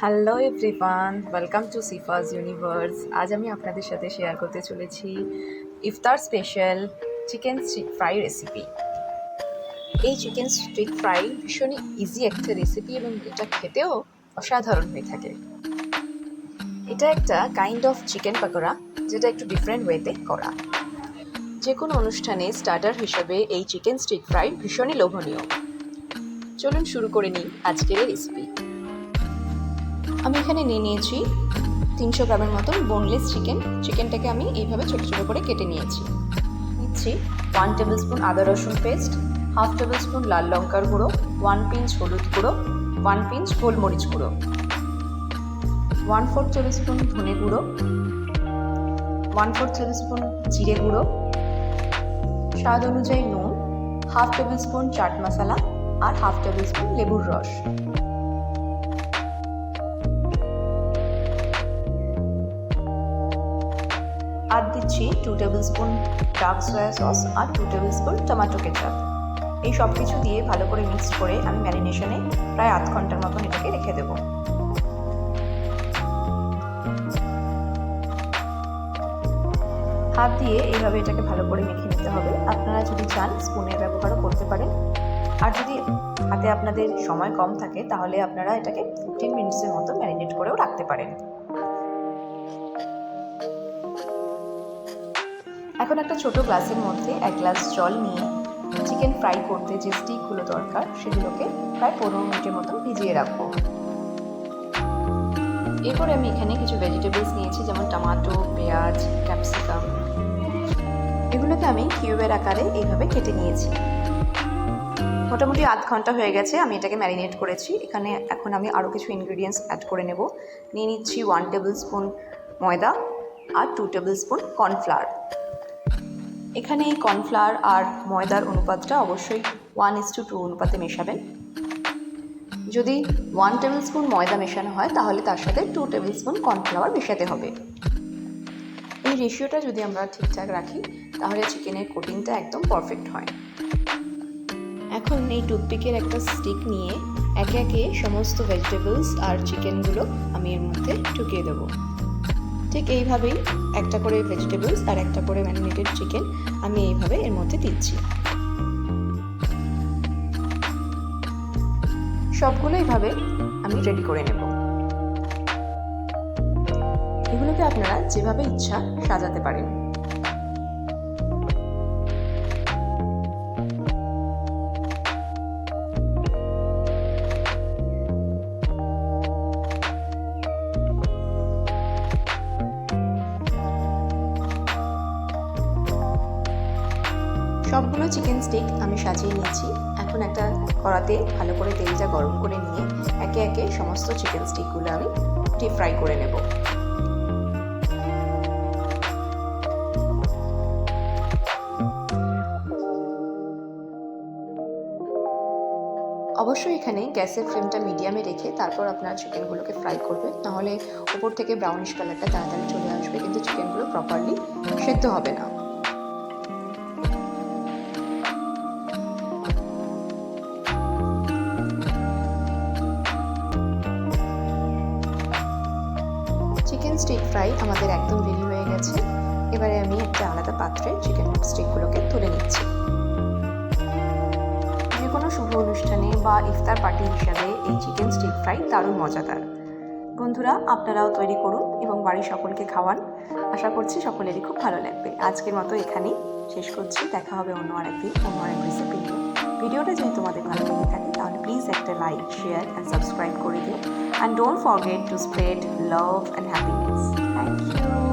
Hello everyone, welcome to সিফাস universe. আজ আমি আপনাদের সাথে শেয়ার করতে চলেছি ইফতার special chicken stick fry recipe. এই চিকেন স্টিক ফ্রাই ভীষণই ইজি একটা রেসিপি এবং এটা খেতেও অসাধারণ হয়ে থাকে। এটা একটা কাইন্ড অফ চিকেন পাকোড়া, যেটা একটু ডিফারেন্ট ওয়েতে করা। যে কোনো অনুষ্ঠানে স্টার্টার হিসেবে এই চিকেন স্টিক ফ্রাই ভীষণই লোভনীয়। চলুন শুরু করে নিই আজকের এই রেসিপি। আমি এখানে নিয়েছি 300 গ্রামের মতন বোনলেস চিকেনটাকে আমি এইভাবে ছোটো ছোটো করে কেটে নিয়েছি। 1 টেবিল স্পুন আদা রসুন পেস্ট, 1/2 টেবিল স্পুন লাল লঙ্কার গুঁড়ো, 1 পিঞ্চ হলুদ গুঁড়ো, 1 পিঞ্চ গোলমরিচ গুঁড়ো, 1/4 টেবিল স্পুন ধনে গুঁড়ো, 1/4 টেবিল স্পুন জিরে গুঁড়ো, স্বাদ অনুযায়ী নুন, 1/2 টেবিল স্পুন চাট মশলা আর 1/2 টেবিল স্পুন লেবুর রস। আর দিচ্ছি 2 tablespoon dark soy sauce আর 2 টেবিল স্পুন টমেটো কেচাপ। এই সব কিছু দিয়ে ভালো করে মিক্স করে আমি ম্যারিনেশনে প্রায় আধ ঘন্টার মতন এটাকে রেখে দেব। হাত দিয়ে এইভাবে এটাকে ভালো করে মেখে নিতে হবে। আপনারা যদি চান স্পুনের ব্যবহারও করতে পারেন, আর যদি হাতে আপনাদের সময় কম থাকে তাহলে আপনারা এটাকে 15 মিনিটসের মতো ম্যারিনেট করেও রাখতে পারেন। এখন একটা ছোট গ্লাসের মধ্যে 1 গ্লাস জল নিয়ে চিকেন ফ্রাই করতে যে স্টিকগুলো দরকার সেগুলোকে প্রায় 15 মিনিটের মতন ভিজিয়ে রাখবো। এরপরে আমি এখানে কিছু ভেজিটেবলস নিয়েছি, যেমন টমেটো, পেঁয়াজ, ক্যাপসিকাম। এগুলোকে আমি কিউবের আকারে এইভাবে কেটে নিয়েছি। মোটামুটি আধ ঘন্টা হয়ে গেছে আমি এটাকে ম্যারিনেট করেছি। এখানে এখন আমি আরও কিছু ইনগ্রিডিয়েন্টস অ্যাড করে নেব। নিয়ে নিচ্ছি 1 টেবিল স্পুন ময়দা আর 2 টেবিল স্পুন কর্নফ্লাওয়ার। এখানে এই কর্নফ্লাওয়ার আর ময়দার অনুপাতটা অবশ্যই 1:2 অনুপাতে মেশাবেন। যদি 1 টেবিল স্পুন ময়দা মেশানো হয় তাহলে তার সাথে 2 টেবিল স্পুন কর্নফ্লাওয়ার মেশাতে হবে। এই রেশিওটা যদি আমরা ঠিকঠাক রাখি তাহলে চিকেনের কোটিংটা একদম পারফেক্ট হয়। এখন এই টুথপিকের একটা স্টিক নিয়ে একে একে সমস্ত ভেজিটেবলস আর চিকেনগুলো আমি এর মধ্যে ঢুকিয়ে দেবো। ঠিক এইভাবেই একটা করে ভেজিটেবলস আর একটা করে ম্যারিনেটেড চিকেন আমি এইভাবে এর মধ্যে দিচ্ছি। সবগুলো এইভাবে আমি রেডি করে নেব। এগুলোকে আপনারা যেভাবে ইচ্ছা সাজাতে পারেন। সবগুলো চিকেন স্টিক আমি সাজিয়ে নিয়েছি। এখন একটা কড়াতে ভালো করে তেলটা গরম করে নিয়ে একে একে সমস্ত চিকেন স্টিকগুলো আমি ডিপ ফ্রাই করে নেব। অবশ্যই এখানে গ্যাসের ফ্লেমটা মিডিয়ামে রেখে তারপর আপনার চিকেনগুলোকে ফ্রাই করবেন, নাহলে উপর থেকে ব্রাউনিশ কালারটা তাড়াতাড়ি চলে আসবে কিন্তু চিকেনগুলো প্রপারলি সেদ্ধ হবে না। চিকেন স্টিক ফ্রাই আমাদের একদম রেডি হয়ে গেছে। এবারে আমি একটা আলাদা পাত্রে চিকেন স্টিকগুলোকে তুলে নিচ্ছি। যে কোনো শুভ অনুষ্ঠানে বা ইফতার পার্টি হিসাবে এই চিকেন স্টিক ফ্রাই দারুণ মজাদার। বন্ধুরা, আপনারাও তৈরি করুন এবং বাড়ির সকলকে খাওয়ান। আশা করছি সকলেরই খুব ভালো লাগবে। আজকের মতো এখানেই শেষ করছি। দেখা হবে অন্য আরেকদিন অন্য আরেক রেসিপি নিয়ে। ভিডিওটা যদি তোমাদের ভালো লেগে থাকে তাহলে প্লিজ একটা লাইক, শেয়ার অ্যান্ড সাবস্ক্রাইব করে দিও। And don't forget to spread love and happiness. Thank you.